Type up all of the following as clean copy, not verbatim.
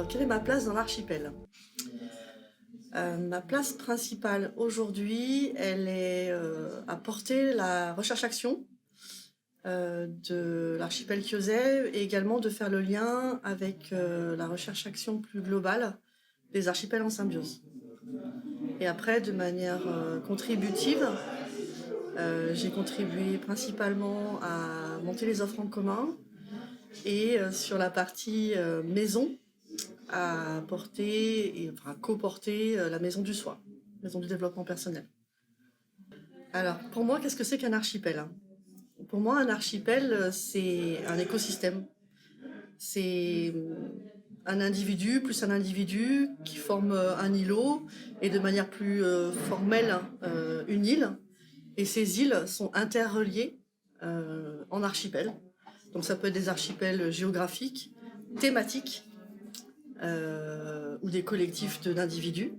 quelle est ma place dans l'archipel? Ma place principale aujourd'hui, elle est à porter la recherche-action de l'archipel Kiosay et également de faire le lien avec la recherche-action plus globale des archipels en symbiose. Et après, de manière contributive, j'ai contribué principalement à monter les offres en commun et sur la partie maison, à porter et enfin, co-porter la maison du soi, maison du développement personnel. Alors, pour moi, qu'est-ce que c'est qu'un archipel? Pour moi, un archipel, c'est un écosystème. C'est un individu plus un individu qui forme un îlot et de manière plus formelle une île. Et ces îles sont interreliées en archipels. Donc ça peut être des archipels géographiques, thématiques ou des collectifs d'individus.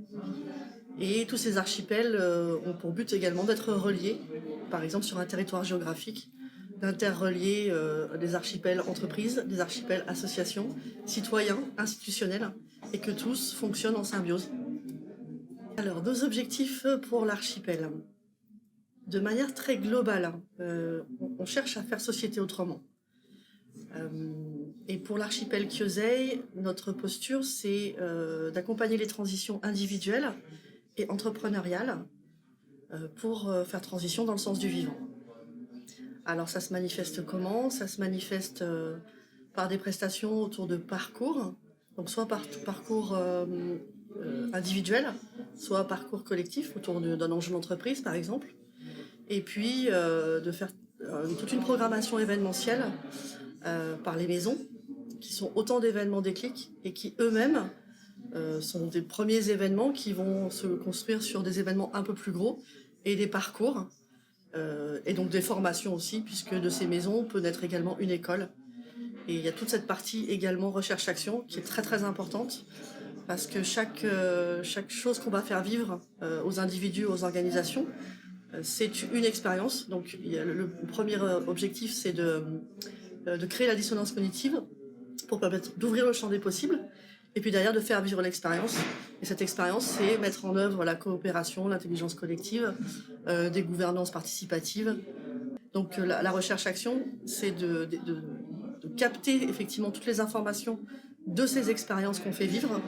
Et tous ces archipels ont pour but également d'être reliés, par exemple sur un territoire géographique, d'interrelier des archipels entreprises, des archipels associations, citoyens, institutionnels, et que tous fonctionnent en symbiose. Alors, nos objectifs pour l'archipel. De manière très globale, on cherche à faire société autrement. Et pour l'archipel Kiosay, notre posture, c'est d'accompagner les transitions individuelles et entrepreneuriales pour faire transition dans le sens du vivant. Alors ça se manifeste comment? Ça se manifeste par des prestations autour de parcours, donc soit par parcours individuel, soit parcours collectif autour d'un enjeu d'entreprise par exemple, et puis de faire toute une programmation événementielle par les maisons, qui sont autant d'événements déclics et qui eux-mêmes sont des premiers événements qui vont se construire sur des événements un peu plus gros et des parcours et donc des formations aussi, puisque de ces maisons peut naître également une école. Et il y a toute cette partie également recherche-action qui est très très importante parce que chaque chose qu'on va faire vivre aux individus, aux organisations, c'est une expérience. Donc le premier objectif, c'est de créer la dissonance cognitive pour permettre d'ouvrir le champ des possibles et puis derrière de faire vivre l'expérience. Et cette expérience, c'est mettre en œuvre la coopération, l'intelligence collective, des gouvernances participatives. Donc la recherche-action, c'est de capter effectivement toutes les informations de ces expériences qu'on fait vivre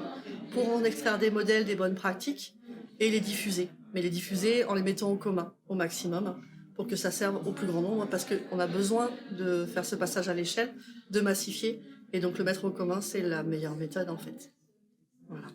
pour en extraire des modèles, des bonnes pratiques et les diffuser. Mais les diffuser en les mettant au commun, au maximum, pour que ça serve au plus grand nombre, parce qu'on a besoin de faire ce passage à l'échelle, de massifier. Et donc le mettre au commun, c'est la meilleure méthode en fait. Voilà.